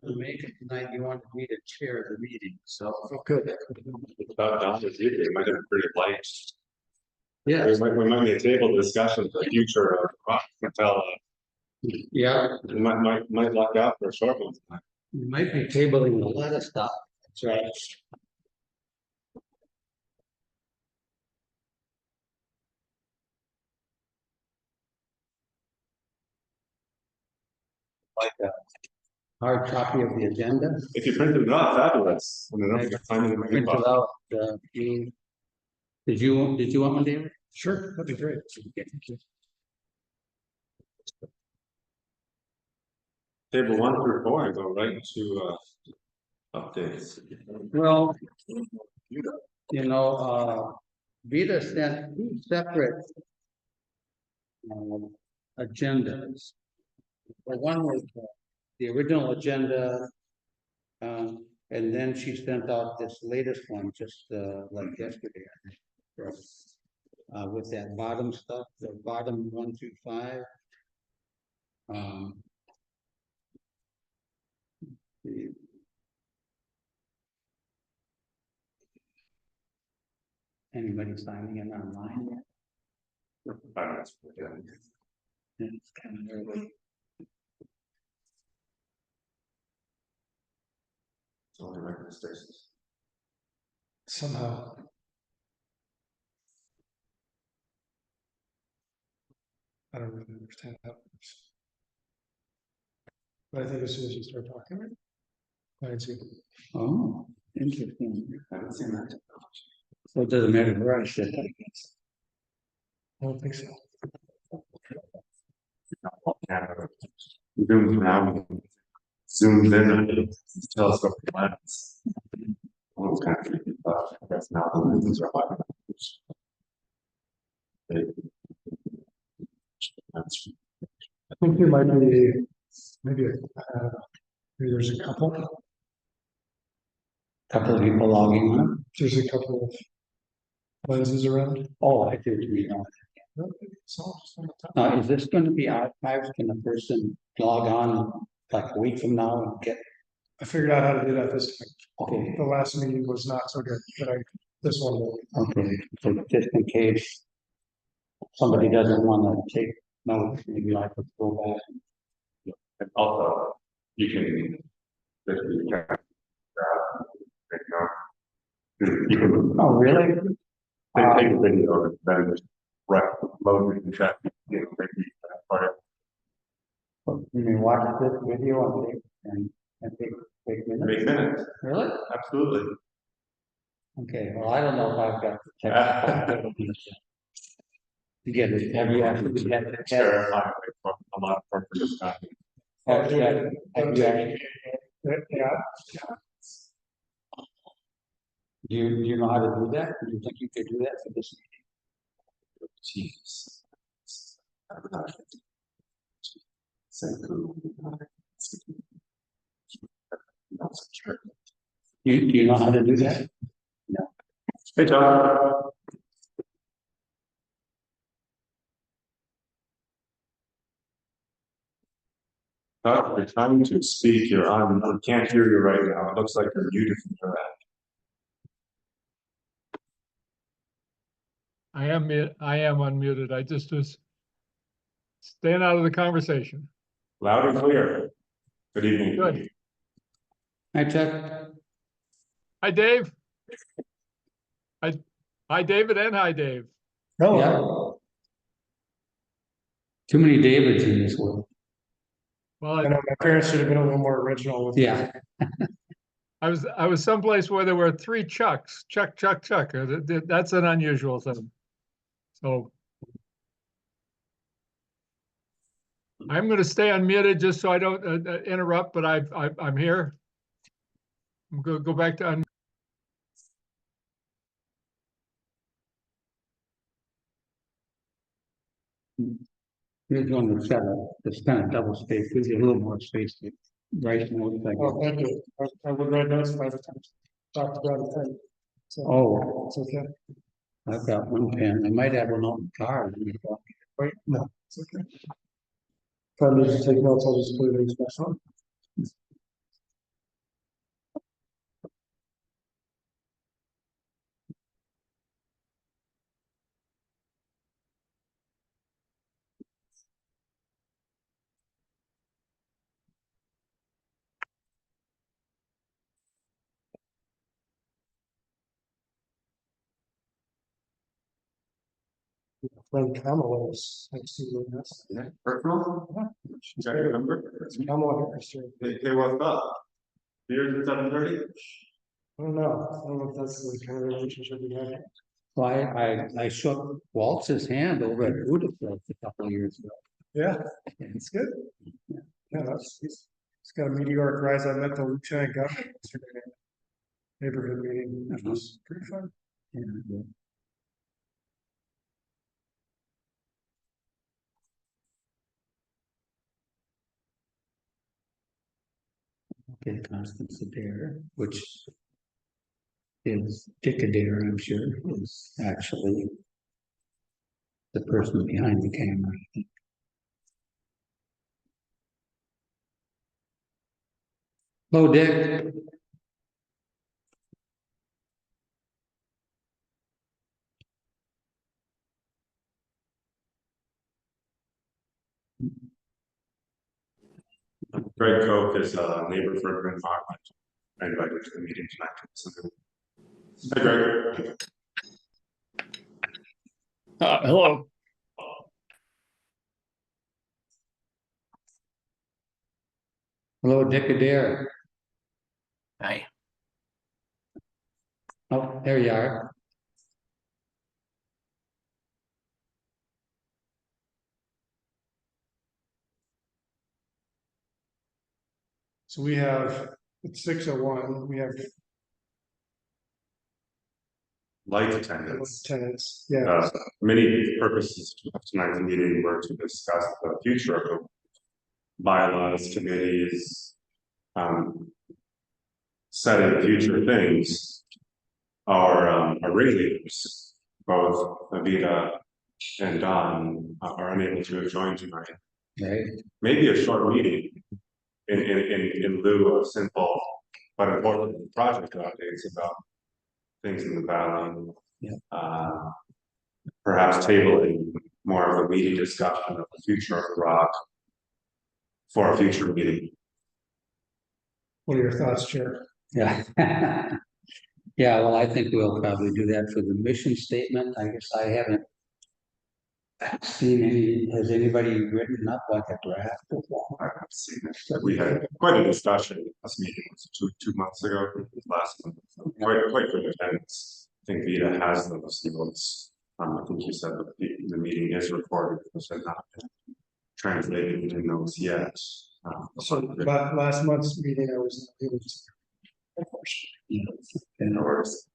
make it tonight, you wanted me to chair the meeting, so. Oh, good. It's about done with you, it might have been pretty light. Yeah, We might need a table discussion for the future of ROC until, yeah, we might luck out for a short one. we might be tabling a lot of stuff. That's right. Like a hard copy of the agenda. If you printed it out, fabulous. I don't know if you can find it in my Print it inbox. out, did you want one, David? Sure, that'd be great. Table 1 through 4, I go right to updates. Well, Vita sent two separate agendas. Well, one was the original agenda, and then she sent out this latest one just like yesterday, I think, with that bottom stuff, the bottom 1 through 5. Anybody signing in online yet? It's kind of early. It's only recommendations. Somehow. I don't really understand how it works. But I think as soon as you start talking, I see. Oh, interesting. I haven't seen that. So it doesn't matter where I sit, I guess. I don't think so. Zooms now, zooms in, telescope lens. Almost kind of creepy, but I guess now the lenses are like. I think there might be maybe there's a couple. Couple of people logging on. There's a couple of lenses around. Oh, I do read on. Now, is this going to be archived? Can a person log on like a week from now and get? I figured out how to do that this time. Okay. The last meeting was not so good, but this one will. Okay, so just in case somebody doesn't want to take notes, maybe I could go back. And also, you can. You can Oh, really? take a video and then just load it and chat. Maybe part You may watch this video and take minutes. Make minutes. Really? Absolutely. Okay, well, I don't know if I've got the technical ability to get it. Have you actually had the Terrifying for a lot of purposes. have you actually, Yeah. do you know how to do that? Do you think you could do that for this meeting? Jeez. Do you know how to do that? No. Hey, John. You're trying to speak, you're on, we can't hear you right now. It looks like you're muted from your end. I am unmuted. I just was staying out of the conversation. Loud and clear. Good evening. Good. Hi, Chuck. Hi, Dave. Hi, David, and hi, Dave. No. Too many Davids in this world. Well, I know my parents should have been a little more original with Yeah. I was someplace where there were 3 Chucks. Chuck. That's an unusual thing. So I'm going to stay unmuted just so I don't interrupt, but I'm here. I'm going to go back to Here's one that's got it's kind of double space, gives you a little more space to write notes, I Oh, guess. thank you. I would write notes by the time talk about it. So Oh, it's okay. I've got one pen. I might have one on the card. Wait, no, it's okay. If I need to take notes, I'll just put it in my phone. Friend Kamala was next to you. Yes. Yeah, personal? You got your number? Kamala Harris, here. Hey, what's up? Here's 7:30? I don't know if that's the kind of relationship we have. Well, I shook Waltz's hand over at Budapest a couple of years ago. Yeah, it's good. Yeah, he's got a meteoric rise. I met the lieutenant governor yesterday. at a Neighborhood meeting, which was pretty fun. Yeah. Okay, Constance Adair, which is Dick Adair, I'm sure, is actually the person behind the camera. Hello, Dick. Greg Koch is a neighbor for Bryn Mawr. I invited to the meeting tonight. Hi, Greg. Hello. Hello, Dick Adair. Hi. Oh, there you are. So we have, it's 6:01, we have Light attendance. tenants, yeah. Many purposes of tonight's meeting were to discuss the future of the bylaws, committees, setting future things. Our ringleaders, both Avita and Don, are unable to join tonight. Right. Maybe a short meeting in lieu of simple but important project updates about things in the valley. Yeah. Perhaps tabling more of a meeting discussion of the future of the ROC for a future meeting. What are your thoughts, Chair? Yeah. Yeah, well, I think we'll probably do that for the mission statement. I guess I haven't seen any, has anybody written up like a draft of one? I have seen it. We had quite a discussion in this meeting two months ago, last month. Quite good attendance. I think Vita has those notes. I think you said that the meeting is recorded, which had not been translated into notes yet. So last month's meeting, I was not able to. In words.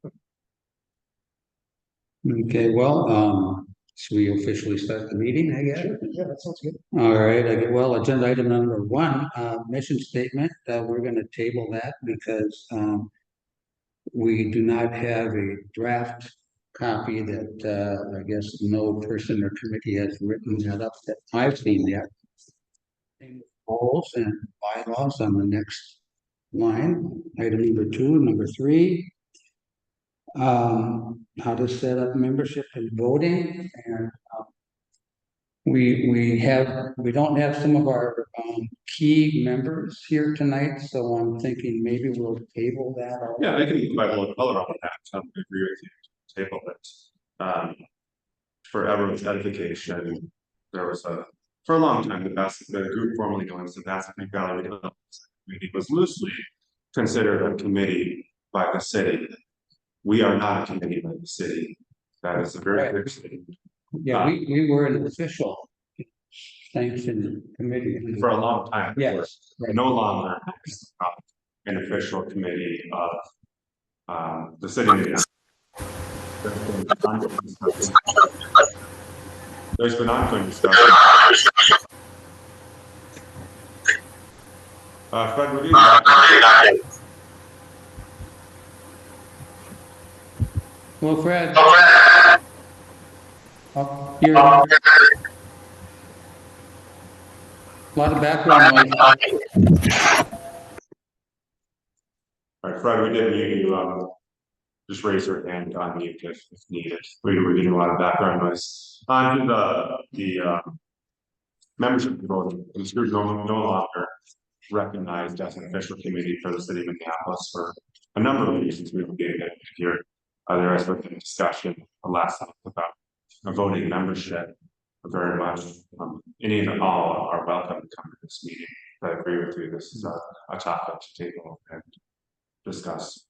Okay, well, should we officially start the meeting, I guess? Yeah, that sounds good. All right, well, agenda item number 1, mission statement, we're gonna table that because, we do not have a draft copy that, I guess no person or committee has written that up that I've seen yet. Goals and bylaws on the next line, item number 2, number 3. How to set up membership and voting, and we don't have some of our key members here tonight, so I'm thinking maybe we'll table that. Yeah, they can provide a little color on that. I agree with you. Table it. For everyone's edification, there was for a long time, the group formerly known as the Basque Valley Development Committee was loosely considered a committee by the city. We are not a committee by the city. That is a very clear statement. Yeah, we were an official sanctioned committee. For a long time. Yes, We're no longer an official committee of the city. There's been ongoing discussion. Fred, what do you Well, Fred. You're a lot of background noise. All right, Fred, we did mute you. Just raise your hand on mute if needed. We're getting a lot of background noise. On the membership voting, this group no longer recognized as an official committee for the city of Minneapolis for a number of reasons we will get into here. There has been discussion last time about a voting membership very much. Any and all are welcome to come to this meeting. I agree with you. This is a topic to table and discuss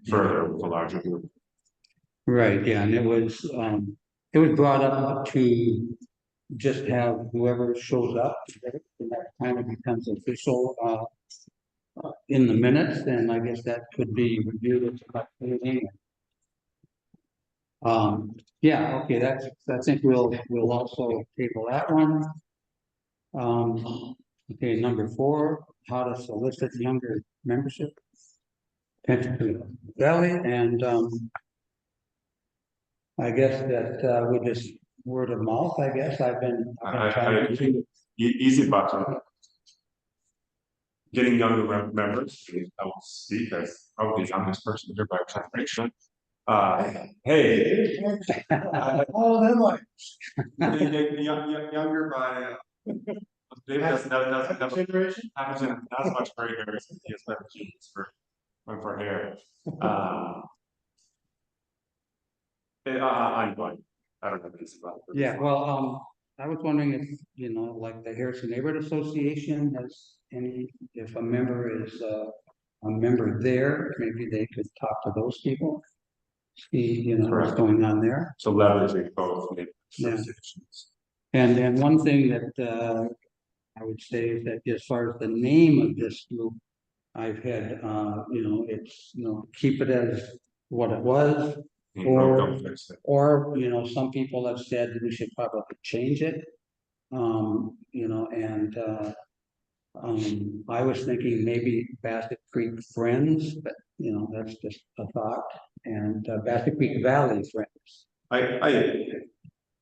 further with a larger group. Right, yeah, and it was brought up to just have whoever shows up, and that kind of becomes official, in the minutes, and I guess that could be reviewed at the next meeting. Yeah, okay, I think we'll also table that one. Okay, number 4, how to solicit younger membership. Valley, and I guess that with this word of mouth, I guess I've been trying to. Easy button. Getting younger members. I will speak as probably the youngest person here by generation. Hey. All them like. Younger by. David doesn't have Generation? not as much gray hair as he has better genes for hair. I'm going. I don't know if it's about. Yeah, well, I was wondering if, like the Harrison Neighborhood Association has any, if a member is a member there, maybe they could talk to those people. See, what's Correct. going on there. So leveraging both Yeah. associations. And then one thing that I would say is that as far as the name of this group, I've had, it's, keep it as what it was. Or, some people have said we should probably change it. I was thinking maybe Basket Creek Friends, but that's just a thought. And Basket Creek Valley Friends. I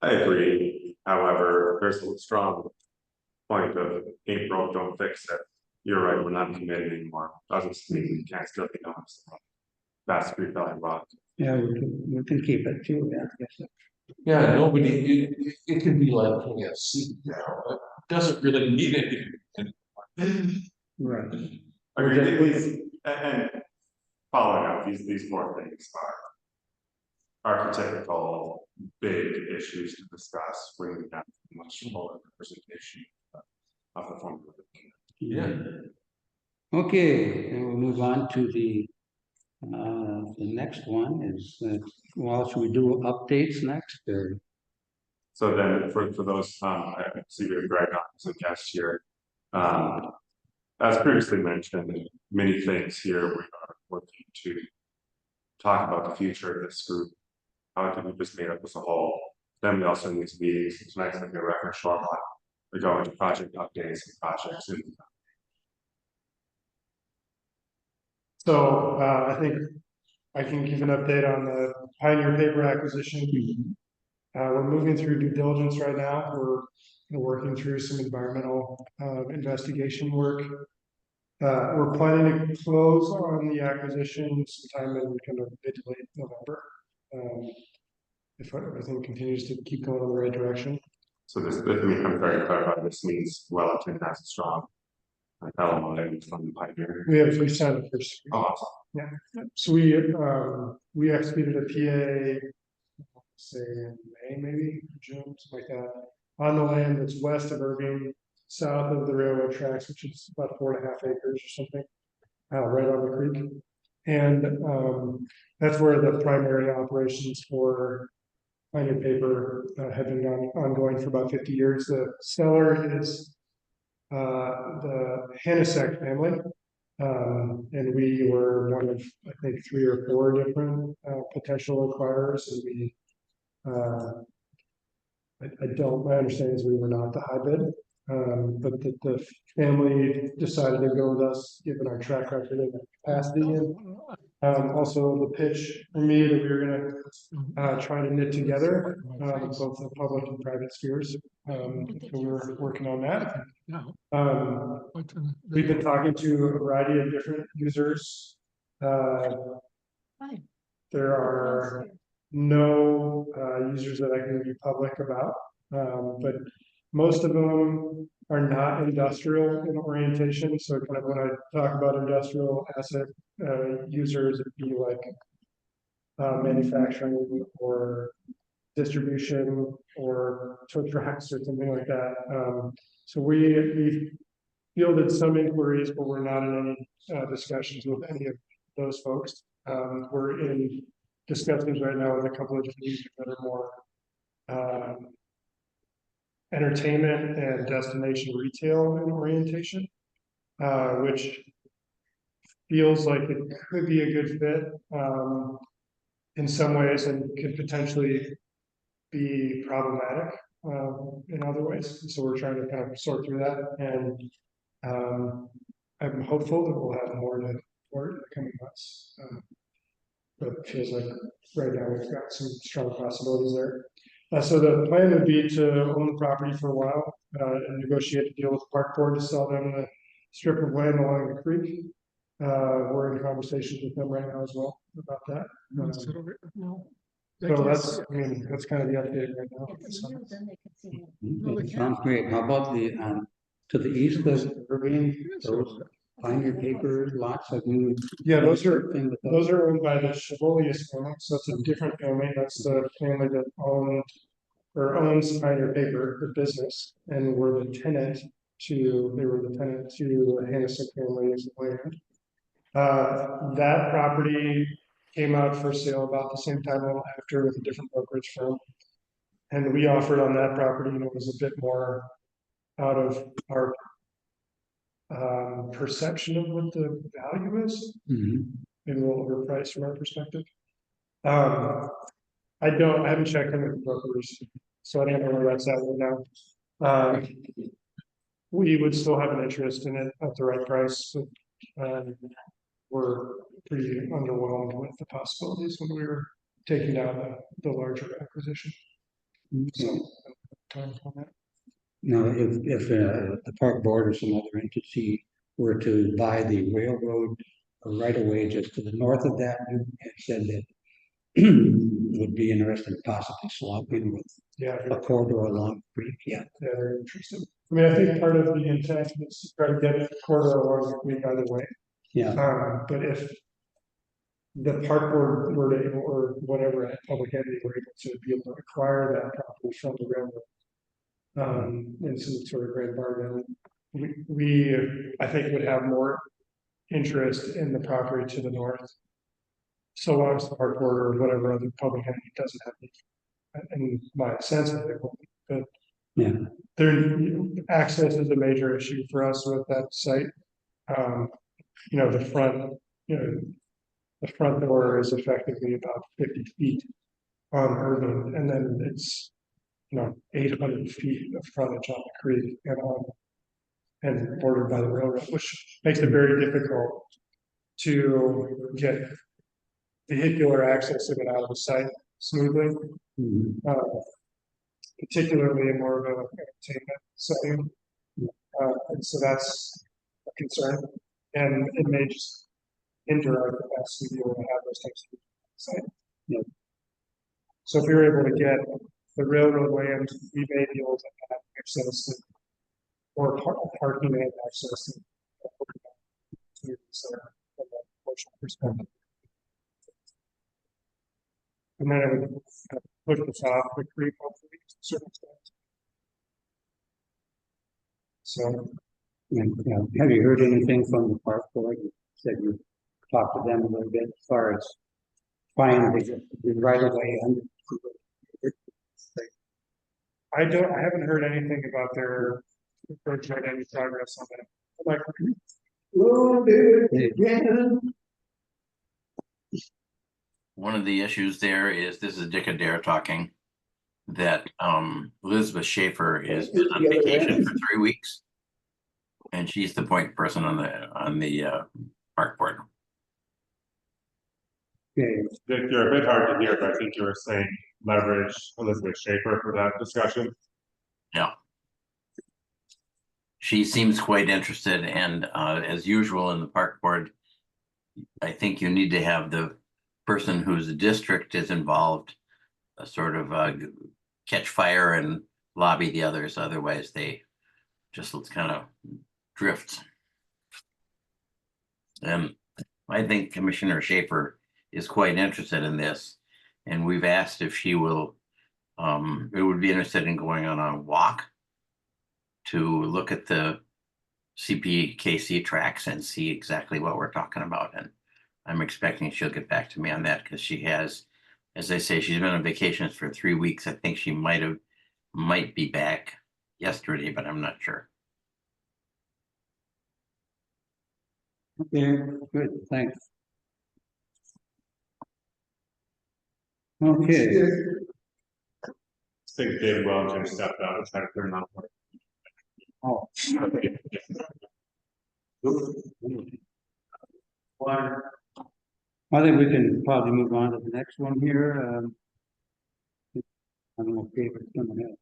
agree. However, there's a strong point of April, don't fix it. You're right, we're not committed anymore. Doesn't mean we can't still be known as Basket Creek Valley ROC. Yeah, we can keep it too, yeah, I guess. Yeah, nobody, it can be like a seat now. It doesn't really mean anything. Right. And following up, these 4 things are archetypical big issues to discuss when we have much fuller representation of the form of the Yeah. Okay, and we'll move on to the next one is, should we do updates next or? So then for those, I see we have Greg on as a guest here. As previously mentioned, many things here we are working to talk about the future of this group. How can we just made up as a whole? Then we also in these meetings, it's nice to get a record short one. We go into project updates and projects. So I think I can give an update on the Pioneer paper acquisition. We're moving through due diligence right now. We're working through some environmental investigation work. We're planning to close on the acquisition sometime in kind of mid to late November. If everything continues to keep going in the right direction. So this, I'm very clarifying, this means Wellington has a strong element from the Pioneer. We have 3 senators. Oh, awesome. Yeah. So we executed a PA, say in May, maybe June, something like that, on the land that's west of Irving, south of the railroad tracks, which is about 4.5 acres or something, right on the creek. And that's where the primary operations for Pioneer paper have been ongoing for about 50 years. The seller is the Hanasek family. And we were one of, I think, 3 or 4 different potential acquirers. And we, my understanding is we were not the high bid, but the family decided to go with us given our track record and capacity. And also the pitch for me that we were going to try to knit together both the public and private spheres. So we're working on that. We've been talking to a variety of different users. There are no users that I can be public about, but most of them are not industrial in orientation. So kind of when I talk about industrial asset users, it'd be like manufacturing or distribution or tow trucks or something like that. So we fielded some inquiries, but we're not in any discussions with any of those folks. We're in discussions right now with a couple of different users that are more entertainment and destination retail in orientation, which feels like it could be a good fit in some ways and could potentially be problematic in other ways. So we're trying to kind of sort through that, and I'm hopeful that we'll have more to report in the coming months. But it feels like right now we've got some strong possibilities there. So the plan would be to own the property for a while and negotiate a deal with the park board to sell them the strip of land along the creek. We're in conversations with them right now as well about that. No, sit over here. No. They So can't that's, see it. I mean, that's kind of the update right now. Okay, sounds great. How about the, to the east of Irving, those pioneer paper lots, like you? Yeah, those are, thing with those are owned by the Chevalius family, so it's a different family. That's the family that owned or owns Pioneer Paper, the business, and were the tenant to, they were the tenant to the Hennessy family's land. That property came out for sale about the same time, a little after, with a different brokerage firm. And we offered on that property, and it was a bit more out of our perception of what the value is, Mhm. maybe a little overpriced from our perspective. I haven't checked in with the brokers, so I don't know where that's at right now. We would still have an interest in it at the right price, but we're pretty underwhelmed with the possibilities when we were taking down the larger acquisition. Okay. So, on that. Now, if the park board or some other entity were to buy the railroad right away just to the north of that, you had said that would be interested in possibly swapping with Yeah, a corridor along the creek, yeah. yeah, very interesting. I mean, I think part of the intent is to try to get a corridor along the creek either way. Yeah, But if the park board were to, or whatever public entity were able to be able to acquire that property from the railroad, in some sort of grand bargain, we I think would have more interest in the property to the north. So long as the park board or whatever other public entity doesn't have any, in my sense of it, but yeah. there, access is a major issue for us with that site. The front, the front door is effectively about 50 feet on Irving, and then it's 800 feet of frontage on the creek and bordered by the railroad, which makes it very difficult to get vehicular access in and out of the site smoothly, Mhm. particularly in more of a entertainment setting. And so that's a concern, and it may just hinder our capacity to be able to have those types of site. Yeah. So if we were able to get the railroad land, we may be able to have access to, or parking and access to. From that portion perspective. And then it would push us off the creek hopefully to a certain extent. So, Have you heard anything from the park board? You said you talked to them a little bit as far as finding the right of way under. I haven't heard anything about their approach or any progress on that. Like, One of the issues there is, this is Dick Adair talking, that Elizabeth Schaefer is been on vacation for 3 weeks. And she's the point person on the park board. Okay, Dick, you're a bit hard to hear, but I think you were saying leverage Elizabeth Schaefer for that discussion. Yeah. She seems quite interested, and as usual in the park board, I think you need to have the person whose district is involved sort of catch fire and lobby the others, otherwise they just kind of drift. And I think Commissioner Schaefer is quite interested in this, and we've asked if she will we would be interested in going on a walk to look at the CPKC tracks and see exactly what we're talking about. And I'm expecting she'll get back to me on that because she has, as I say, she's been on vacation for 3 weeks. I think she might be back yesterday, but I'm not sure. Okay, good, thanks. Okay, I think David Wellington stepped out and tried to turn on. oh, I think we can probably move on to the next one here. I don't know if David's coming in.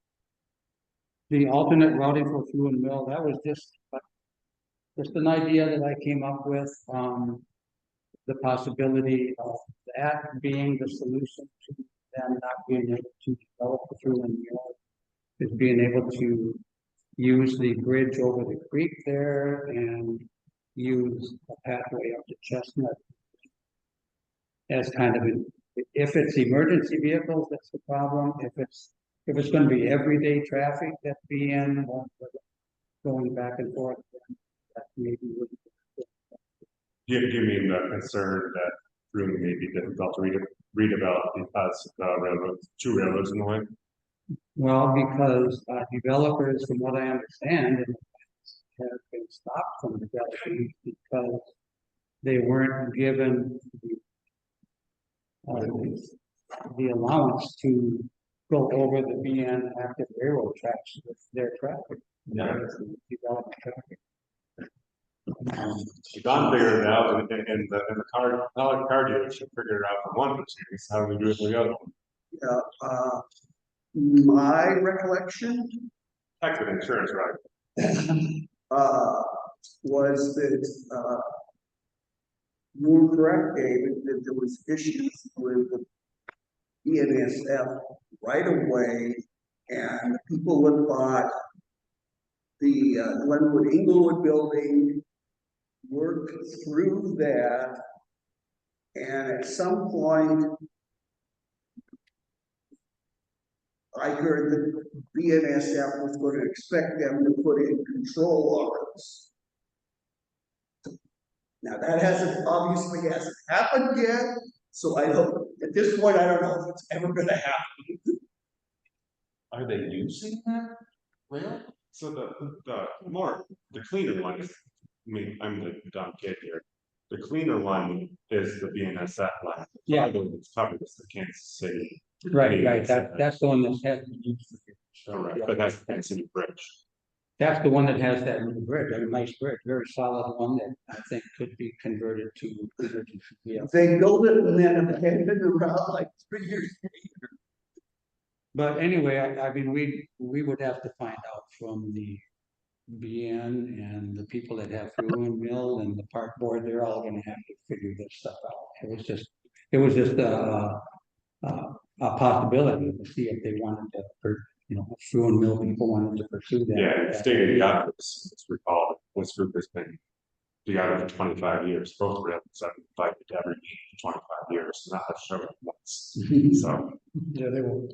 The alternate routing for fuel and mill, that was just an idea that I came up with, the possibility of that being the solution to them not being able to develop the fuel and mill, is being able to use the bridge over the creek there and use a pathway up to Chestnut as kind of an, if it's emergency vehicles, that's the problem. If it's gonna be everyday traffic that's being going back and forth, then that maybe would. You mean the concern that room may be difficult to redevelop because railroads, 2 railroads in the way? Well, because developers, from what I understand, have been stopped from developing because they weren't given the allowance to go over the BN active railroad tracks with their traffic. Development traffic. Don figured it out and the car dealership figured it out for one proceedings, how do we do it for the other one? My recollection, Exit insurance, right? was that, you were correct, David, that there was issues with the BNSF right away, and the people that bought the Glenwood Inglewood building worked through that, and at some point, I heard that BNSF was going to expect them to put in control arms. Now that obviously hasn't happened yet, so I don't, at this point, I don't know if it's ever going to happen. Are they using that rail? So the cleaner one is, I mean, I'm the dumb kid here. The cleaner one is the BNSF line. Yeah. I believe it's covered as the Kansas City. Right, that's the one that has, Correct, but that's the Kansas City Bridge. that's the one that has that new bridge, a nice bridge, very solid one that I think could be converted to. Yeah. They built it and then abandoned it around like 3 years. But anyway, I mean, we would have to find out from the BN and the people that have fuel and mill and the park board, they're all gonna have to figure this stuff out. It was just a possibility to see if they wanted to, or, fuel and mill people wanted to pursue that. Yeah, the state of the art, it's recalled, this group has been together for 25 years, both railroads have invited every meeting for 25 years, not a show once, so. Yeah, they will.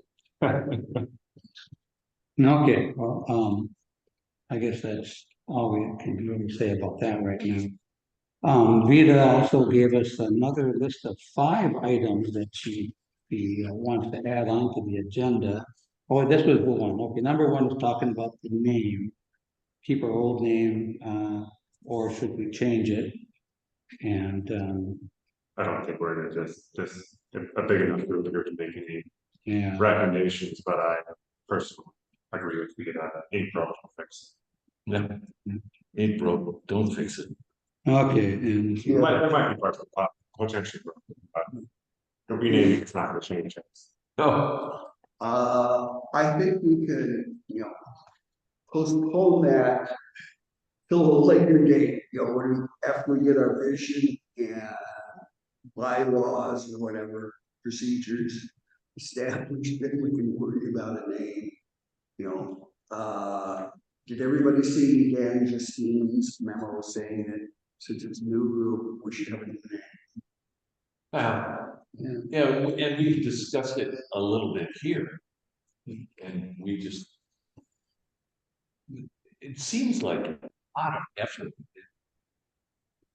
Okay, well, I guess that's all we can really say about that right now. Vita also gave us another list of 5 items that she wants to add on to the agenda. Oh, this was the one. Okay, number 1 is talking about the name. Keep our old name, or should we change it? And I don't think we're gonna just a big enough group here to make any yeah, recommendations, but I personally agree with the April to fix Yeah. April, don't fix it. okay, and it. That might be part of the pot, potentially, but the renaming it's not gonna change it. Oh, I think we could, postpone that till a later date, after we get our vision and bylaws or whatever procedures established, then we can worry about a name. Did everybody see Dan Justine's memo saying that since it's a new group, we should have a new name? yeah, and we've discussed it a little bit here. And we just. It seems like a lot of effort.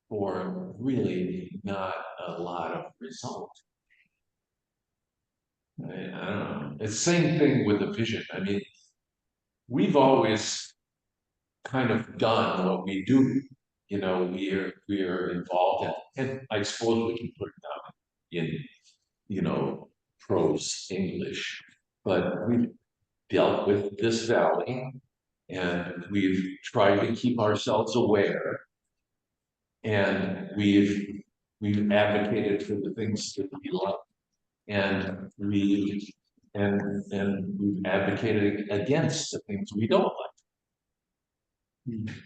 For really not a lot of result. I don't know, it's the same thing with the vision, I mean, we've always kind of done what we do. You know, we are involved and I suppose we can put it down in, you know, prose English, but we've dealt with this valley and we've tried to keep ourselves aware. And we've advocated for the things that we love. And we've advocated against the things we don't like.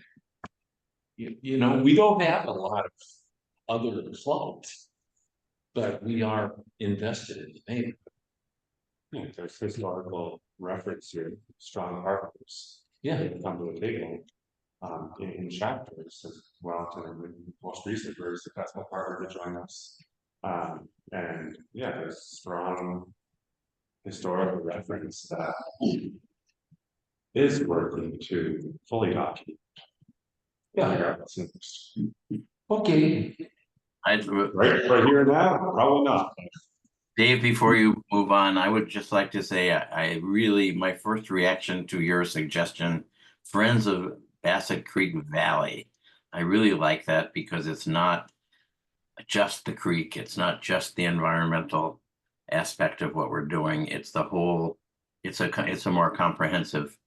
You know, we don't have a lot of other clubs, but we are invested in the neighborhood. Yeah, there's historical reference here, strong partners. Yeah, Come to the table. In chapters as well, to the most recent verse, the successful partner to join us. And yeah, there's strong historical reference that is working to fully document. yeah, okay, Right here and now, probably not. Dave, before you move on, I would just like to say, I really, my first reaction to your suggestion, Friends of Bassett Creek Valley. I really like that because it's not just the creek. It's not just the environmental aspect of what we're doing. It's the whole, it's a more comprehensive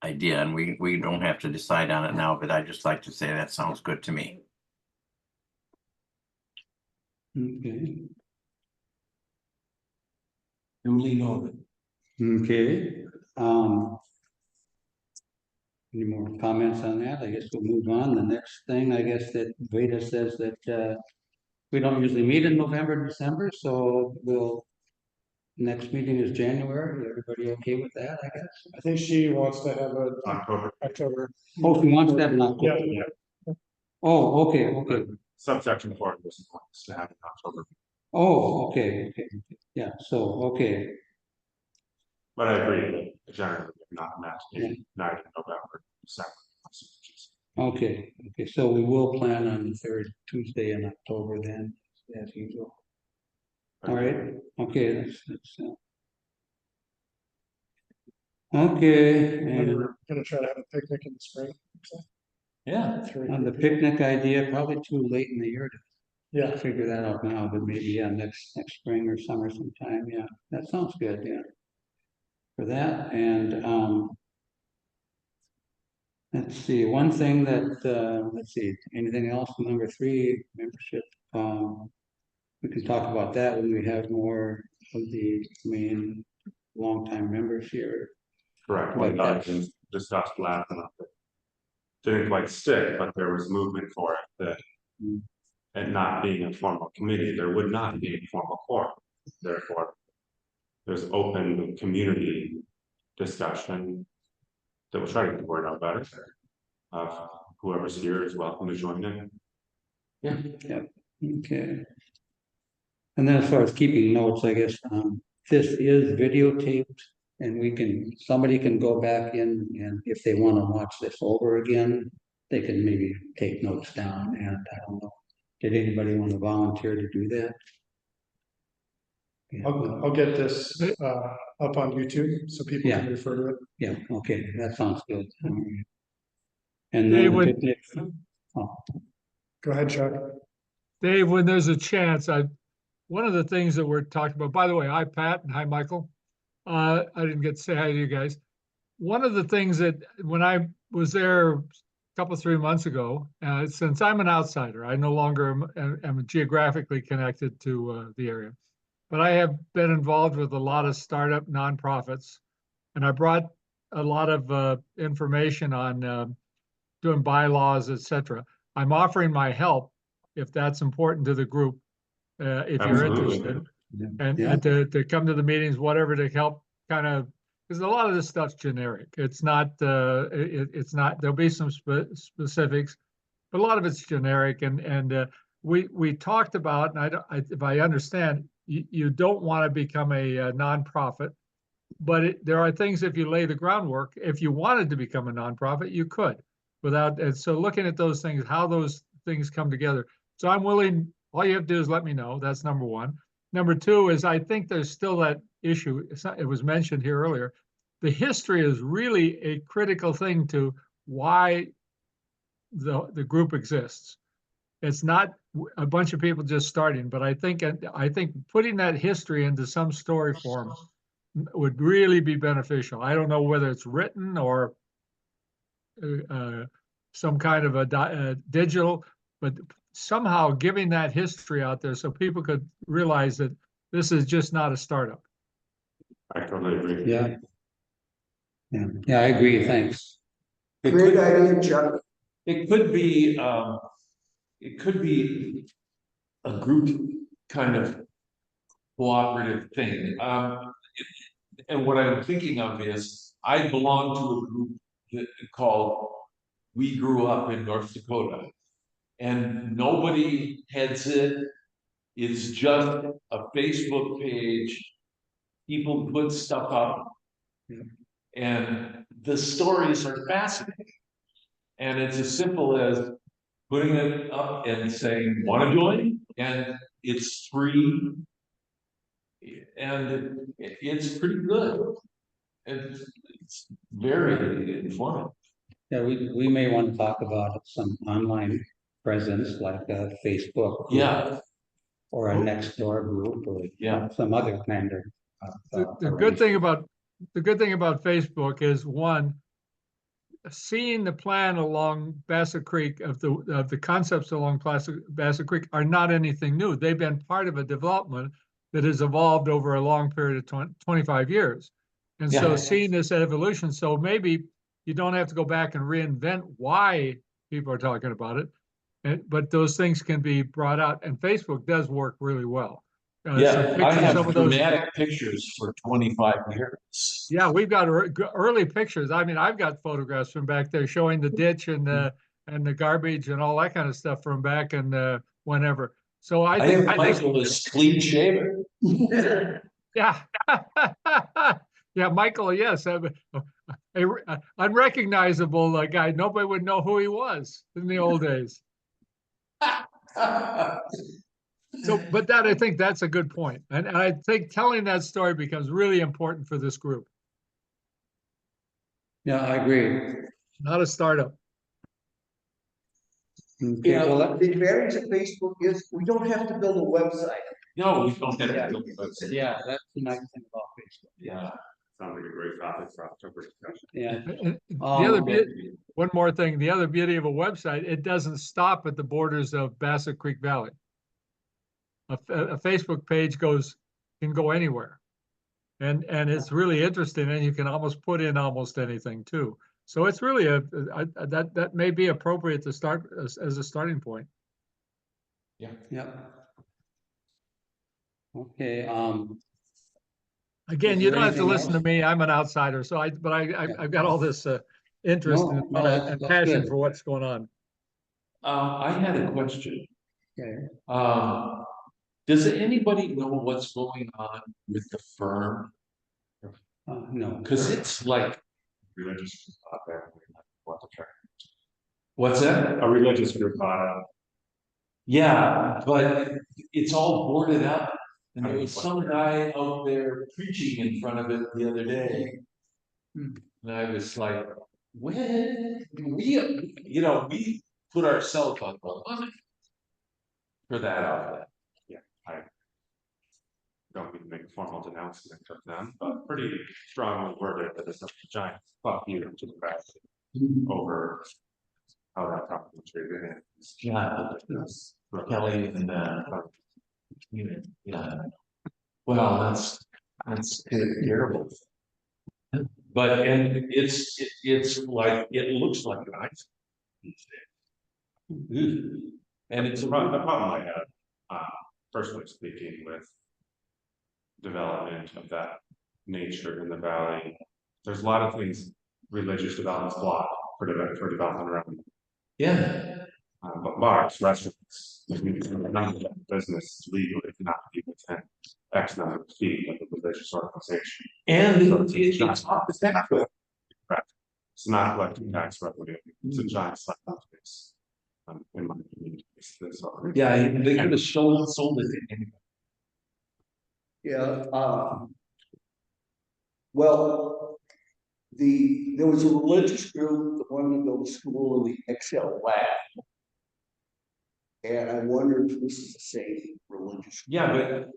idea, and we don't have to decide on it now, but I just like to say that sounds good to me. Okay, duly noted. okay. Any more comments on that? I guess we'll move on. The next thing, I guess that Veda says that we don't usually meet in November, December, so next meeting is January. Everybody okay with that, I guess? I think she wants to have a October, October. Oh, she wants that in October. Yeah, Oh, okay, okay. subsection 4 was to have in October, Oh, okay, okay. Yeah, so, okay. but I agree that generally not met Yeah. in neither November, December. Okay, okay, so we will plan on the third Tuesday in October then, as usual. All right, okay, that's. Okay, and and we're gonna try to have a picnic in the spring. Yeah, on the picnic idea, probably too late in the year to Yeah, figure that out now, but maybe, yeah, next spring or summer sometime, yeah, that sounds good, yeah. For that, and, let's see, one thing that, let's see, anything else, number 3, membership, we can talk about that when we have more of the main longtime members here. Correct, But one that's- document discussed last month. Didn't quite stick, but there was movement for it that. Mm. And not being a formal committee, there would not be a formal quorum, therefore. There's open community discussion. That we'll try to get the word out better. Whoever's here is welcome to join in. Yeah, okay. And then as far as keeping notes, I guess, this is videotaped and somebody can go back in and if they want to watch this over again, they can maybe take notes down and I don't know. Did anybody want to volunteer to do that? Yeah, I'll get this up on YouTube so people can Yeah. refer to it. yeah, okay, that sounds good. All right. And then Dave, the when- picnic, oh, Go ahead, Chuck. Dave, when there's a chance, one of the things that we're talking about, by the way, hi Pat and hi Michael. I didn't get to say hi to you guys. One of the things that when I was there a couple, 3 months ago, since I'm an outsider, I no longer am geographically connected to the area, but I have been involved with a lot of startup nonprofits, and I brought a lot of information on doing bylaws, etc. I'm offering my help if that's important to the group, if you're Absolutely. interested, Yeah. and to come to the meetings, whatever, to help kind of, because a lot of this stuff's generic. It's not, it's not, there'll be some specifics, but a lot of it's generic. And we talked about, and if I understand, you don't want to become a nonprofit. But there are things, if you lay the groundwork, if you wanted to become a nonprofit, you could without, and so looking at those things, how those things come together. So I'm willing, all you have to do is let me know. That's number one. Number two is I think there's still that issue. It was mentioned here earlier. The history is really a critical thing to why the group exists. It's not a bunch of people just starting, but I think putting that history into some story form would really be beneficial. I don't know whether it's written or some kind of a digital, but somehow giving that history out there so people could realize that this is just not a startup. I totally agree. Yeah. Yeah, I agree, thanks. Great idea, Chuck. It could be, a group kind of cooperative thing. And what I'm thinking of is, I belong to a group called We Grew Up in North Dakota. And nobody heads it. It's just a Facebook page. People put stuff up. And the stories are fascinating. And it's as simple as putting it up and saying, want to join? And it's free. And it's pretty good. And it's very informative. Yeah, we may want to talk about some online presence like Facebook. Group, Yeah. or a next door group, or Yeah. some other kind of. The good thing about Facebook is, one, seeing the plan along Bassett Creek of the concepts along Bassett Creek are not anything new. They've been part of a development that has evolved over a long period of 25 years. And so seeing this evolution, so maybe you don't have to go back and reinvent why people are talking about it, but those things can be brought out, and Facebook does work really well. Yeah, I have dramatic pictures for 25 years. Yeah, we've got early pictures. I mean, I've got photographs from back there showing the ditch and the garbage and all that kind of stuff from back and whenever. So I think Michael is clean shaven. Yeah, yeah, Michael. Yes, a unrecognizable guy. Nobody would know who he was in the old days. So, but I think that's a good point. And I think telling that story becomes really important for this group. Yeah, I agree. Not a startup. Okay, Yeah, well, the advantage of Facebook is we don't have to build a website. No, we don't have Yeah. to build a website. yeah, that's the nice thing about Facebook. Yeah. Sounds like a great topic for October discussion. Yeah. And the other one more thing, the other beauty of a website, it doesn't stop at the borders of Bassett Creek Valley. A Facebook page can go anywhere. And it's really interesting, and you can almost put in almost anything too. So it's really that may be appropriate to start as a starting point. Yeah. Okay, Again, Is you there don't have to anything listen to else? me. I'm an outsider, so I've got all this interest No, no, and that's passion good. for what's going on. I had a question. Okay. Does anybody know what's going on with the firm? No. Because it's like, Religious group out there. what's that? A religious group Yeah, but it's all boarded up. And there was some guy out there preaching in front of it the other day. And I was like, when we put ourselves on the line for that outlet. I don't mean to make a formal denouncement of them, but pretty strongly worded that it's a giant fuck you to the back over how that property was treated. And Yeah, Kelly and yeah. Well, that's terrible. But it's like it looks like an ice these days. And it's the problem I had, personally speaking, with development of that nature in the valley, there's a lot of things religious developments block for development around. yeah. But bars, restaurants, business legally cannot be within X number of feet of the religious organization. And So it's a it's giant- off the tax bill. It's not collecting tax revenue, it's a giant slap on the face. In my opinion, Yeah, they could have sold it to anybody. Yeah, well, there was a religious group that wanted to build a school in the Excel lab. And I wonder if this is the same religious. Yeah, but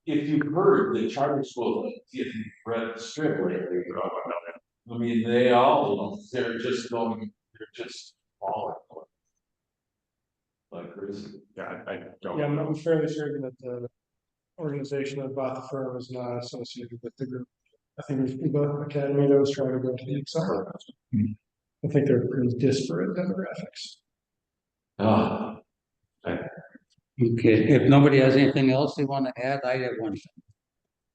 if you've heard the charter schools, if you've read the strip lately, I mean, they're just falling. Like crazy. Yeah, I don't. Yeah, know. I'm fairly certain that the organization that bought the firm is not associated with the group. I think there's the academy that was trying to go to the Excel. I think they're pretty disparate demographics. Oh, Okay, if nobody has anything else they want to add, I have one thing.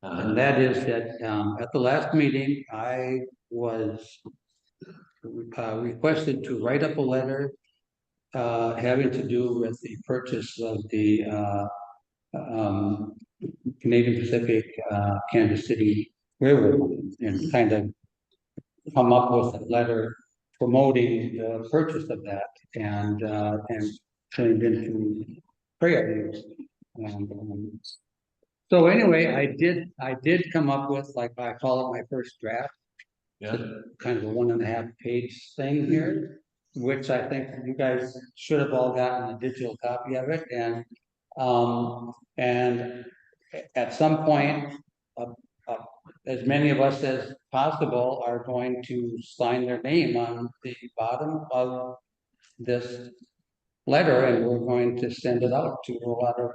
And that is that, at the last meeting, I was requested to write up a letter having to do with the purchase of the Canadian Pacific Kansas City Railroad line, and kind of come up with a letter promoting the purchase of that and turned into prayer news. And, so anyway, I did come up with, like, I call it my first draft. yeah. Kind of a 1.5 page thing here, which I think you guys should have all gotten a digital copy of it, and at some point, as many of us as possible are going to sign their name on the bottom of this letter, and we're going to send it out to a lot of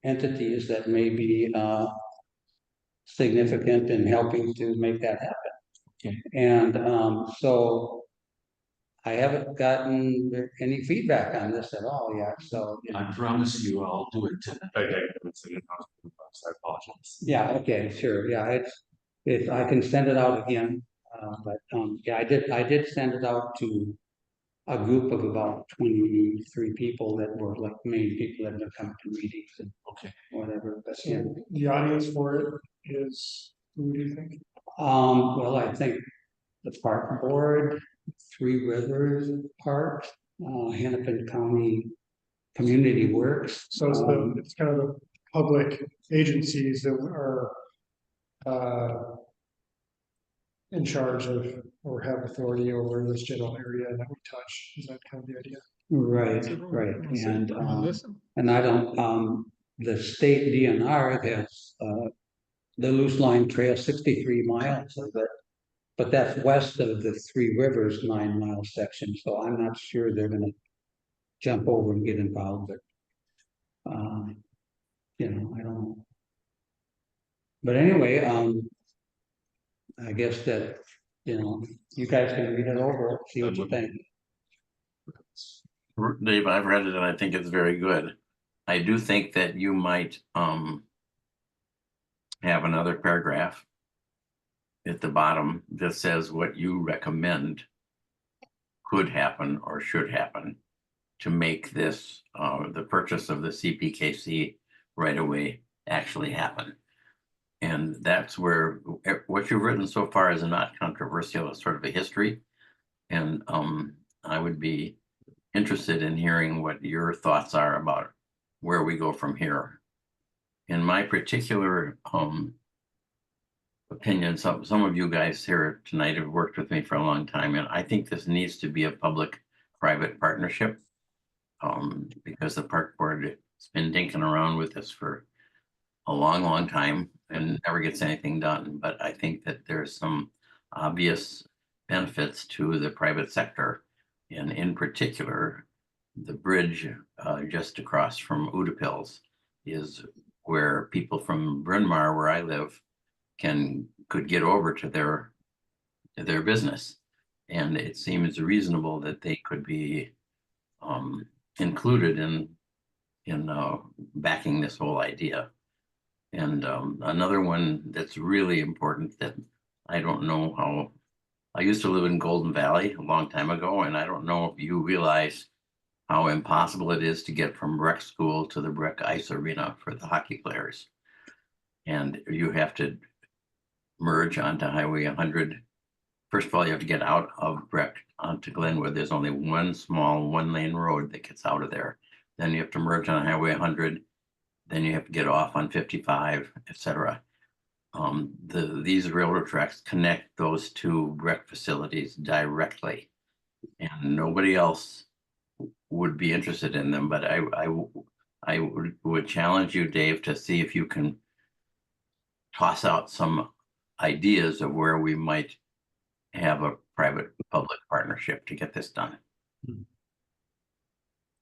entities that may be significant in helping to make that happen. Okay. And so I haven't gotten any feedback on this at all yet, so. I promise you I'll do it tonight. Okay, I apologize. Yeah, okay, sure, yeah, it's, I can send it out again, but, yeah, I did send it out to a group of about 23 people that were like main people that have been coming to meetings and Okay. whatever, but yeah. So the audience for it is, who do you think? Well, I think the park board, Three Rivers Park, Hennepin County Community Works. So it's kind of the public agencies that are in charge of or have authority over this general area that we touch. Is that kind of the idea? Right, right, and I don't, the state DNR has, the loose line trail, 63 miles of it. But that's west of the Three Rivers 9-mile section, so I'm not sure they're gonna jump over and get involved, but, you know, I don't know. But anyway, I guess that, you know, you guys can read it over, see what you think. Dave, I've read it and I think it's very good. I do think that you might have another paragraph at the bottom that says what you recommend could happen or should happen to make this the purchase of the CPKC right away actually happen. And that's where what you've written so far is not controversial. It's sort of a history. And I would be interested in hearing what your thoughts are about where we go from here. In my particular opinion, some of you guys here tonight have worked with me for a long time, and I think this needs to be a public-private partnership because the park board has been dinking around with this for a long time and never gets anything done. But I think that there's some obvious benefits to the private sector, and in particular, the bridge just across from Utapils is where people from Bryn Mawr, where I live, could get over to their business, and it seems reasonable that they could be included in backing this whole idea. And another one that's really important that I don't know how. I used to live in Golden Valley a long time ago, and I don't know if you realize how impossible it is to get from rec school to the rec ice arena for the hockey players. And you have to merge onto Highway 100. First of all, you have to get out of Breck onto Glenwood. There's only one small one-lane road that gets out of there. Then you have to merge on Highway 100. Then you have to get off on 55, etc. These railroad tracks connect those two Breck facilities directly, and nobody else would be interested in them. But I would challenge you, Dave, to see if you can toss out some ideas of where we might have a private-public partnership to get this done.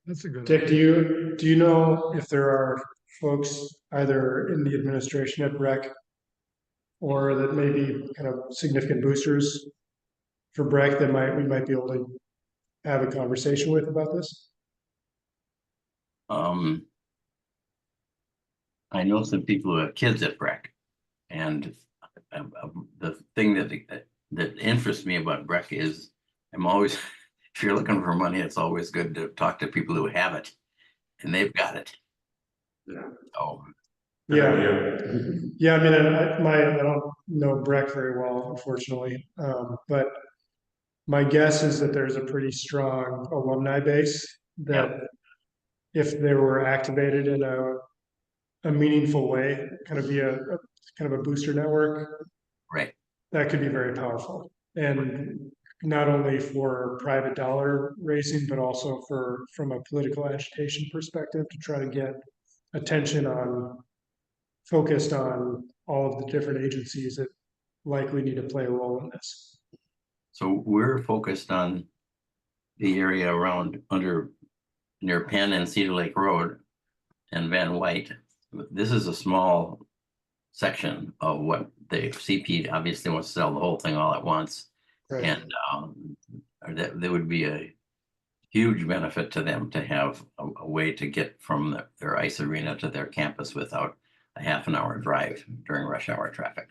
That's a good. Dick, do you know if there are folks either in the administration at Breck or that may be kind of significant boosters for Breck that we might be able to have a conversation with about this? I know some people who have kids at Breck, and the thing that interests me about Breck is I'm always, if you're looking for money, it's always good to talk to people who have it, and they've got it. Yeah. Oh, Yeah, yeah. I mean, I don't know Breck very well, unfortunately, but my guess is that there's a pretty strong alumni base that, if they were activated in a meaningful way, kind of be a kind of a booster network, right. that could be very powerful. And not only for private dollar raising, but also from a political agitation perspective to try to get attention focused on all of the different agencies that likely need to play a role in this. So we're focused on the area around near Penn and Cedar Lake Road and Van White. This is a small section of what the CP obviously wants to sell the whole thing all at once. Right. And that would be a huge benefit to them to have a way to get from their ice arena to their campus without a half-an-hour drive during rush hour traffic.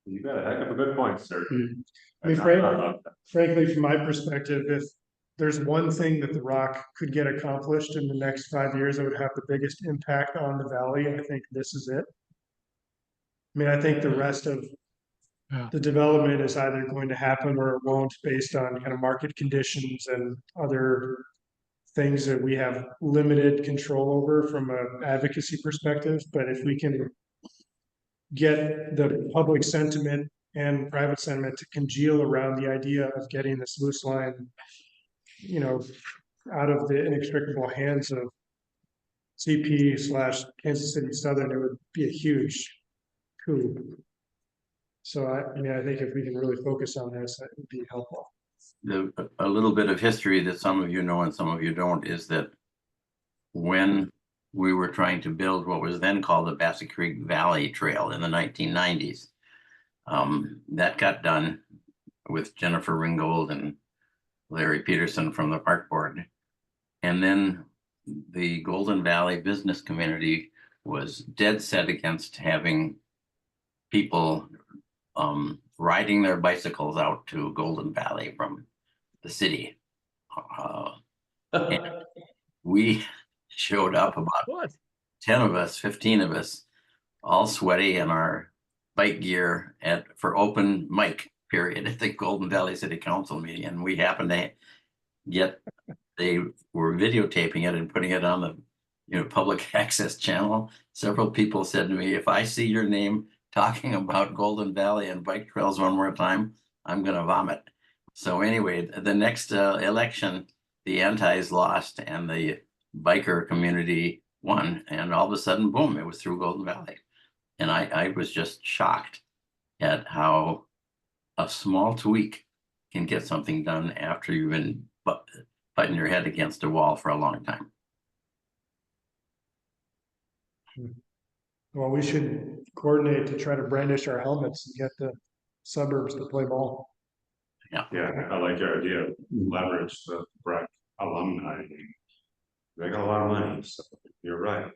You got a heck of a good point, sir. I mean, frankly, from my perspective, if there's one thing that the ROC could get accomplished in the next 5 years that would have the biggest impact on the valley, I think this is it. I mean, I think the rest of the development is either going to happen or it won't, based on kind of market conditions and other things that we have limited control over from an advocacy perspective. But if we can get the public sentiment and private sentiment to congeal around the idea of getting the sluice line, out of the inextricable hands of CP/Kansas City Southern, it would be a huge coup. So I mean, I think if we can really focus on this, that would be helpful. A little bit of history that some of you know and some of you don't is that when we were trying to build what was then called the Bassett Creek Valley Trail in the 1990s, that got done with Jennifer Ringgold and Larry Peterson from the Park Board. And then the Golden Valley business community was dead set against having people riding their bicycles out to Golden Valley from the city. And we showed up, about 10 of us, 15 of us, all sweaty in our bike gear for open mic period at the Golden Valley City Council meeting. And we happened to they were videotaping it and putting it on the public access channel. Several people said to me, if I see your name talking about Golden Valley and bike trails one more time, I'm going to vomit. So anyway, the next election, the antis lost and the biker community won. And all of a sudden, boom, it was through Golden Valley. And I was just shocked at how a small tweak can get something done after you've been fighting your head against a wall for a long time. Well, we should coordinate to try to brandish our helmets and get the suburbs to play ball. Yeah, I like your idea. Leverage the Breck alumni. They got a lot of money, so you're right.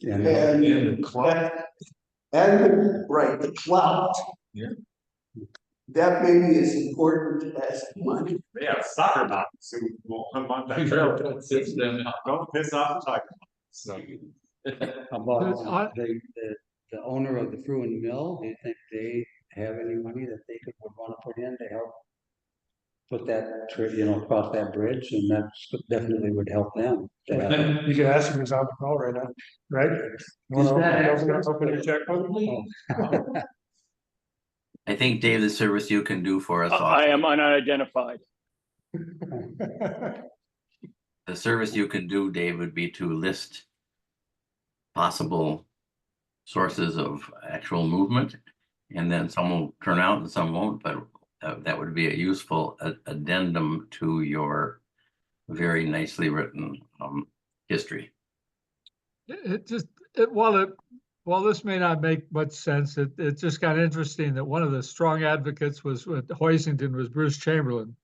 And the clout. And right, the clout. Yeah. That may be as important as money. Yeah, soccer moms who will come on that trail. Don't piss off the tiger. So About the owner of the Fruin Mill, do you think they have any money that they would wanna put in to help? Put that, across that bridge, and that's definitely would help them. to have- You can ask him, he's on the call right now, right? You Is wanna that open your checkbook? I think, Dave, the service you can do for us all, I am unidentified. the service you can do, Dave, would be to list possible sources of actual movement, and then some will turn out and some won't, but that would be a useful addendum to your very nicely written history. While this may not make much sense, it's just kind of interesting that one of the strong advocates was with Hoisington was Bruce Chamberlain.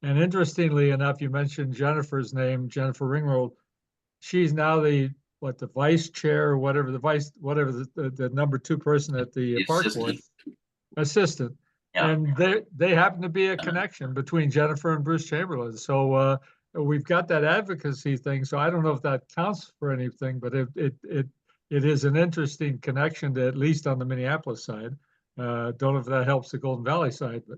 And interestingly enough, you mentioned Jennifer's name, Jennifer Ringrold. She's now the vice chair or whatever, the number 2 person at the park board. Assistant. Yeah. And they happen to be a connection between Jennifer and Bruce Chamberlain. So we've got that advocacy thing. So I don't know if that counts for anything, but it is an interesting connection to, at least on the Minneapolis side. Don't know if that helps the Golden Valley side, but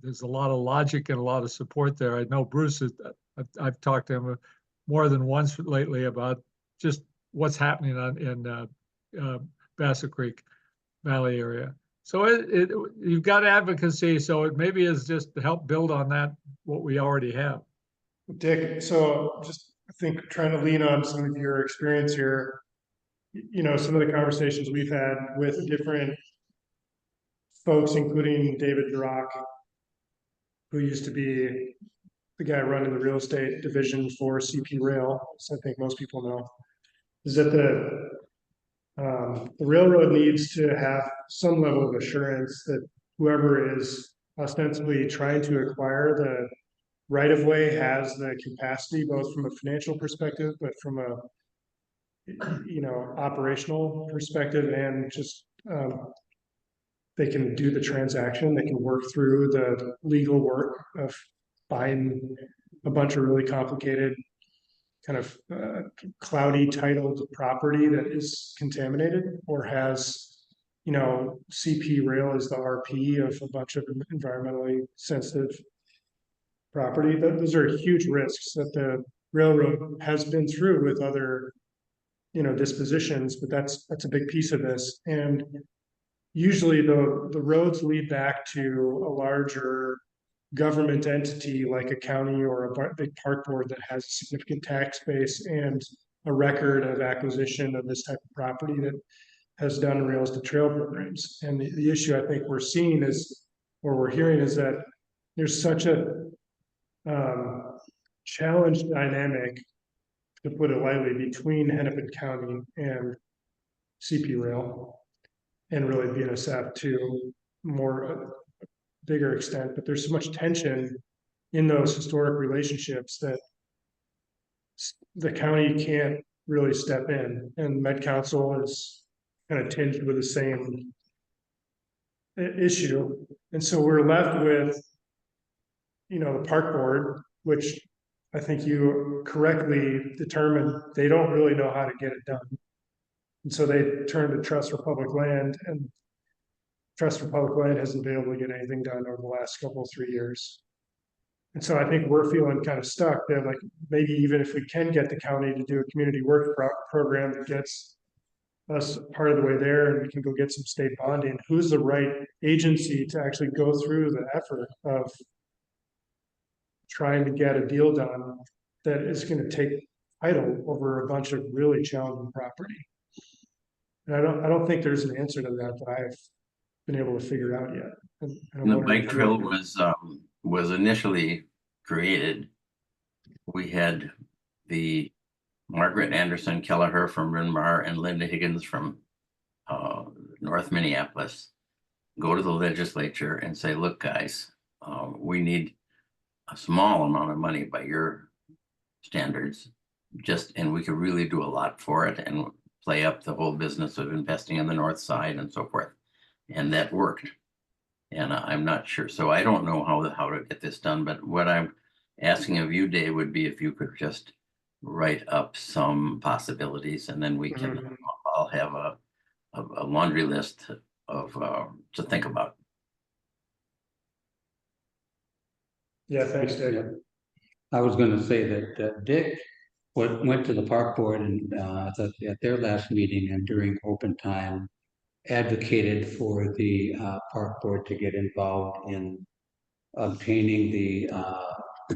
there's a lot of logic and a lot of support there. I know Bruce I've talked to him more than once lately about just what's happening in Bassett Creek Valley area. So you've got advocacy, so it maybe is just to help build on that, what we already have. Dick, so just I think trying to lean on some of your experience here, some of the conversations we've had with different folks, including David ROC, who used to be the guy running the real estate division for CP Rail, so I think most people know, is that the railroad needs to have some level of assurance that whoever is ostensibly trying to acquire the right-of-way has the capacity, both from a financial perspective, but from a operational perspective, and just they can do the transaction, they can work through the legal work of buying a bunch of really complicated kind of cloudy titled property that is contaminated or has, CP Rail is the RP of a bunch of environmentally sensitive property. Those are huge risks that the railroad has been through with other, dispositions, but that's a big piece of this. And usually the roads lead back to a larger government entity like a county or a big park board that has a significant tax base and a record of acquisition of this type of property that has done rails to trail programs. And the issue I think we're seeing is, or we're hearing, is that there's such a challenge dynamic, to put it lightly, between Hennepin County and CP Rail, and really BNSF to more bigger extent, but there's so much tension in those historic relationships that the county can't really step in, and Med Council is kind of tinged with the same issue. And so we're left with, the park board, which I think you correctly determined they don't really know how to get it done. And so they turn to Trust for Public Land, and Trust for Public Land hasn't been able to get anything done over the last 3 years. And so I think we're feeling kind of stuck that, like, maybe even if we can get the county to do a community work program that gets us part of the way there, and we can go get some state bonding, who's the right agency to actually go through the effort of trying to get a deal done that is going to take title over a bunch of really challenging property? And I don't think there's an answer to that I've been able to figure out yet. And the bike trail was initially created. We had the Margaret Anderson Kelleher from Bryn Mawr and Linda Higgins from North Minneapolis go to the legislature and say, look, guys, we need a small amount of money by your standards, and we could really do a lot for it and play up the whole business of investing in the north side and so forth. And that worked. And I'm not sure. So I don't know how to get this done, but what I'm asking of you, Dave, would be if you could just write up some possibilities, and then we can all have a laundry list of, to think about. Yeah, thanks, Dick. I was gonna say that Dick went to the park board and at their last meeting and during open time advocated for the park board to get involved in obtaining the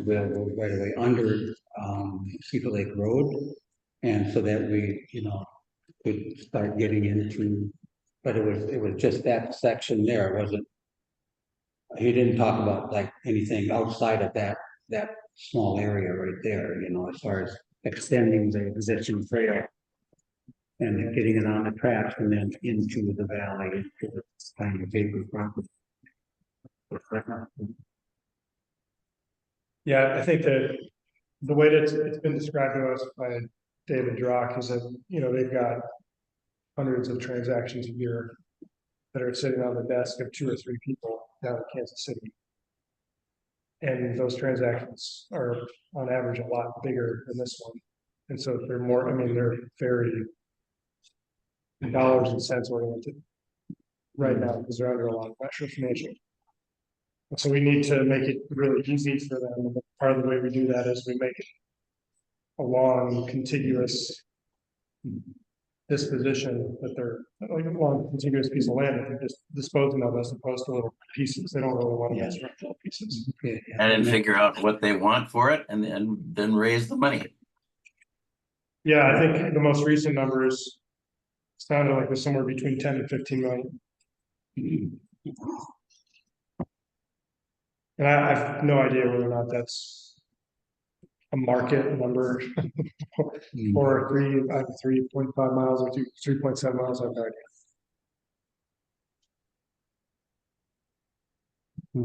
railroad right away under Cedar Lake Road. And so that we, could start getting into, but it was just that section there. It wasn't, he didn't talk about like anything outside of that small area right there, as far as extending the existing trail and getting it on the tracks and then into the valley, into the kind of bigger property. Yeah, I think that the way that it's been described to us by David Drock is that, they've got hundreds of transactions a year that are sitting on the desk of 2 or 3 people down in Kansas City. And those transactions are on average a lot bigger than this one. And so they're more, they're very dollars and cents oriented right now because they're under a lot of pressure financially. And so we need to make it really easy for them. And part of the way we do that is we make it a long, contiguous disposition that they're like a long, contiguous piece of land that they're just disposing of as opposed to little pieces. They don't really want to get little pieces. And then figure out what they want for it and then raise the money. Yeah, I think the most recent numbers sounded like it was somewhere between 10 and 15 million. And I have no idea whether or not that's a market number or 3.5 miles or 3.7 miles. I have no idea.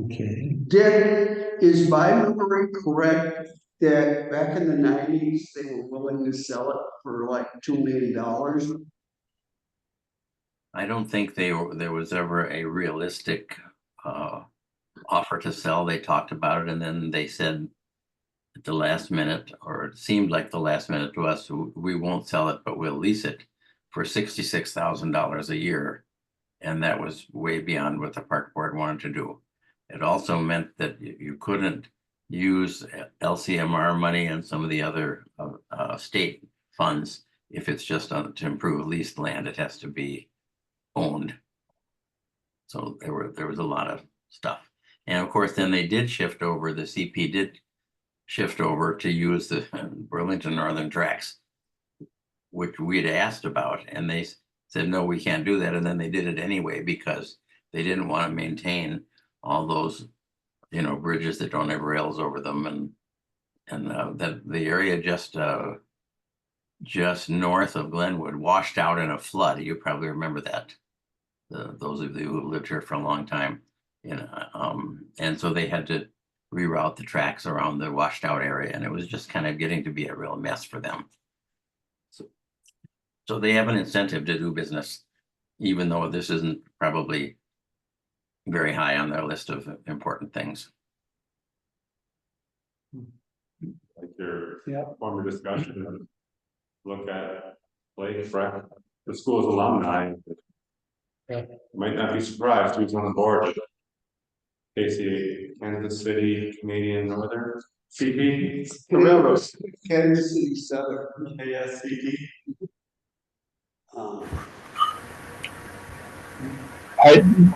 Okay. Dick, is my memory correct that back in the 90s, they were willing to sell it for like $2 million? I don't think there was ever a realistic offer to sell. They talked about it and then they said at the last minute, or it seemed like the last minute to us, we won't sell it, but we'll lease it for $66,000 a year. And that was way beyond what the park board wanted to do. It also meant that you couldn't use LCMR money and some of the other state funds if it's just to improve leased land. It has to be owned. So there was a lot of stuff. And of course, then they did shift over, the CP did shift over to use the Burlington Northern tracks, which we'd asked about. And they said, no, we can't do that. And then they did it anyway, because they didn't want to maintain all those, bridges that don't have rails over them. And that the area just north of Glenwood washed out in a flood. You probably remember that. Those of you who lived here for a long time, and so they had to reroute the tracks around the washed out area, and it was just kind of getting to be a real mess for them. So they have an incentive to do business, even though this isn't probably very high on their list of important things. Like your former discussion, look at Blake Freck, the school's alumni. Might not be surprised who's on the board. Casey, Kansas City, Canadian Northern, CP, the railroads. Kansas City Southern. KSCP.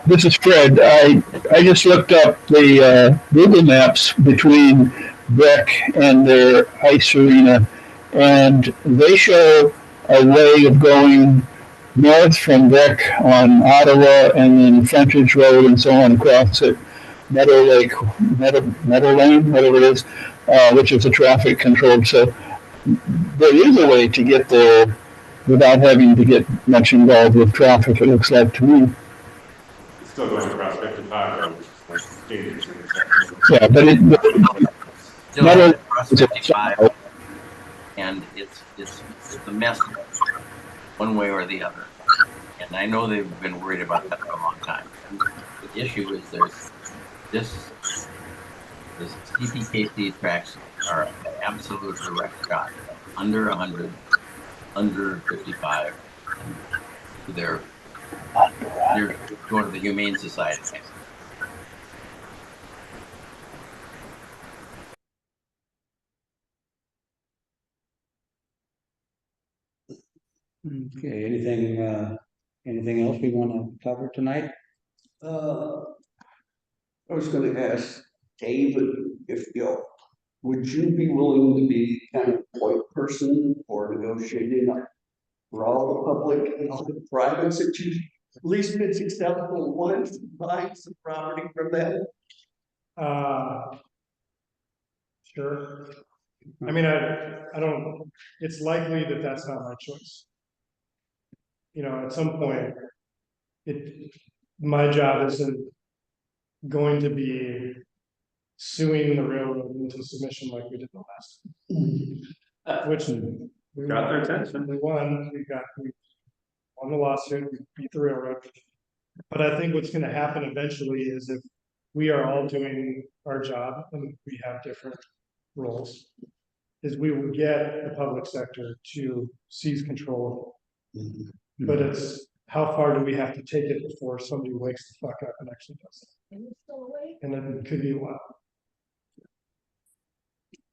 This is Fred. I just looked up the Google Maps between Breck and their ice arena, and they show a way of going north from Breck on Ottawa and then Frontage Road and so on across it, Meadow Lane, whatever it is, which is a traffic controlled. So there is a way to get there without having to get much involved with traffic, it looks like to me. Still going across 55, like dangerous. Yeah, but Still Meadow across 55, and it's a mess one way or the other. And I know they've been worried about that for a long time. And the issue is there's this CPKC tracks are an absolute direct shot under 100, under 55. They're going to the Humane Society. Okay, anything else we want to cover tonight? I was gonna ask David if, would you be willing to be kind of point person for negotiating for all the public and all the privates that you at least been successful once buying some property from them? Sure. I mean, I don't, it's likely that that's not my choice. You know, at some point, my job isn't going to be suing the railroad into submission like we did the last time. Which we Got their attention. we won the lawsuit, we beat the railroad. But I think what's gonna happen eventually is if we are all doing our job and we have different roles, is we will get the public sector to seize control. But it's how far do we have to take it before somebody wakes the fuck up and actually does it? And then it could be a while.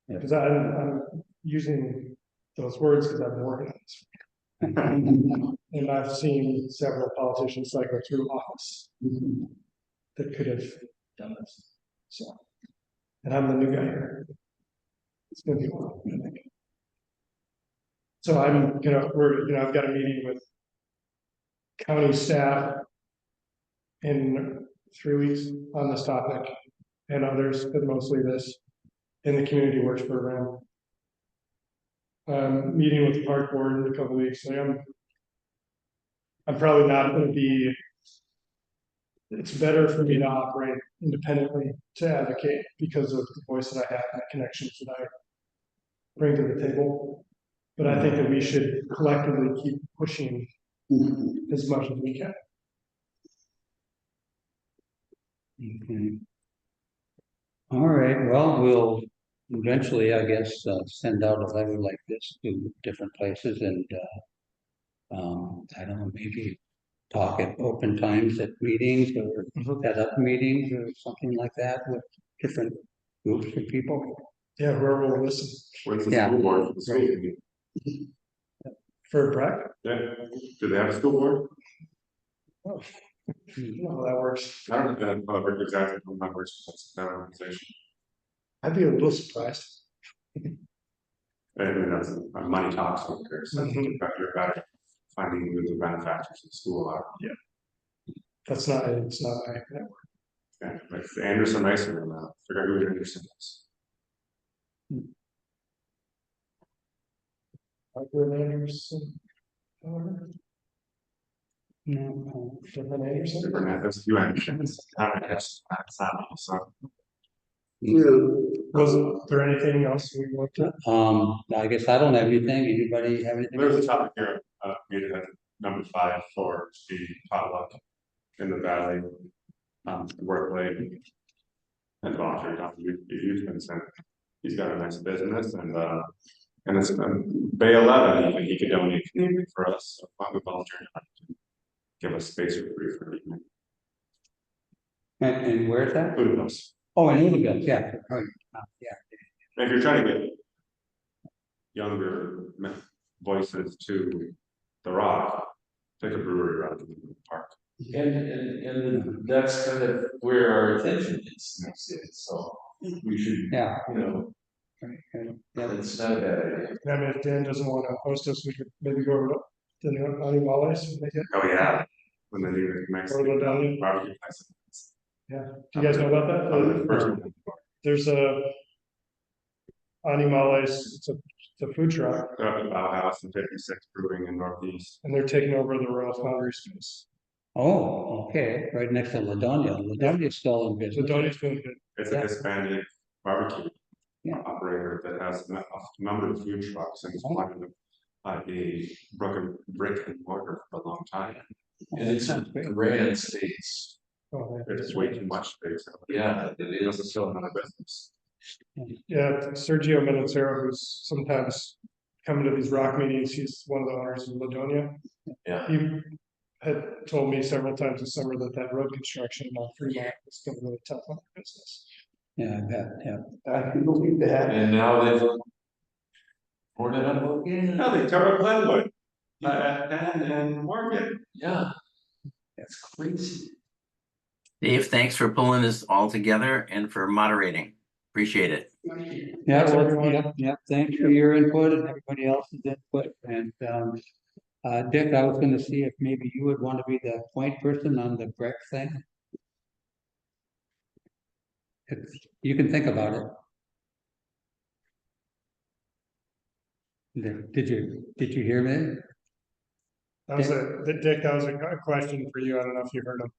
Because I'm using those words because I've been working on this. And I've seen several politicians cycle through office that could have done this. So, and I'm the new guy here. It's gonna be a while, I think. So I'm, I've got a meeting with county staff in 3 weeks on this topic and others, but mostly this, in the community works program. Meeting with the park board in a couple of weeks. So I'm probably not going to be. It's better for me to operate independently to advocate because of the voice that I have and the connections that I bring to the table. But I think that we should collectively keep pushing as much as we can. Okay. All right, well, we'll eventually, I guess, send out a letter like this to different places and, I don't know, maybe talk at open times at meetings or set up meetings or something like that with different groups of people. Yeah, whoever will listen. When's the Yeah. school board? For the school Right. committee? For Breck, Yeah, do they have a school board? you know how that works. I don't know exactly how that works, that's their organization. I'd be a little surprised. I mean, that's money talks over there, so you're better finding who the benefactors of the school are. It's not my network. Yeah, like Anderson Racer, figure out who Anderson is. With Anderson. No, Different Anderson. Different, there's a few Andersons. So. Was there anything else we want to? I guess I don't have anything. Anybody have anything? There's a topic here, meeting at number 5 for the potluck in the valley, work late and volunteer youth consent. He's got a nice business and it's Bay 11, he could donate community for us, so why we volunteer to give us space for free for the evening. And where's that? Food house. Oh, in Louisville, yeah, right, yeah. If you're trying to get younger voices to the ROC, take a brewery around in the park. And that's kind of where our attention is these days, so we should, Yeah. yeah, it's not a bad idea. I mean, if Dan doesn't want to host us, we could maybe go over to the Animales. Oh, yeah, when they do the Mexican barbecue place. Yeah, do you guys know about that? There's a Animales, it's a food truck. Bauhaus and 56 Brewing in Northeast. And they're taking over the Royal Foundry space. Oh, okay, right next to Ladonia. Ladonia's still in business. Ladonia's doing good. It's a Hispanic barbecue operator that has a number of food trucks and it's wanted to a brick and mortar for a long time. And it's a grand space. Oh, It's way too much space. Yeah, It is still another business. yeah, Sergio Menacero, who's sometimes coming to these ROC meetings. He's one of the owners in Ladonia. Yeah. He had told me several times this summer that road construction on Fremont was going to be really tough on their business. Yeah, I bet, yeah. I can believe that. And now they've poured it up again. No, they tore up Glenwood. And Morgan. Yeah. That's crazy. Dave, thanks for pulling this all together and for moderating. Appreciate it. Yeah, Thanks, well, everyone. yeah, thanks for your input and everybody else's input, and, Dick, I was gonna see if maybe you would want to be the point person on the break thing. You can think about it. Did you hear me? That was Dick, that was a question for you. I don't know if you heard him.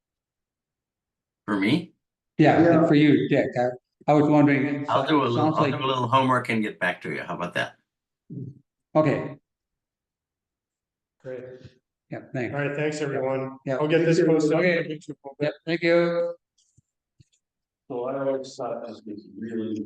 For me, Yeah, for you, Dick, I was wondering. it I'll do a little, sounds I'll like- do a little homework and get back to you. How about that? Okay, Great. yeah, thanks. All right, thanks, everyone. Yeah. I'll get this posted. on Okay. YouTube. Yeah, thank you. So I always thought this was really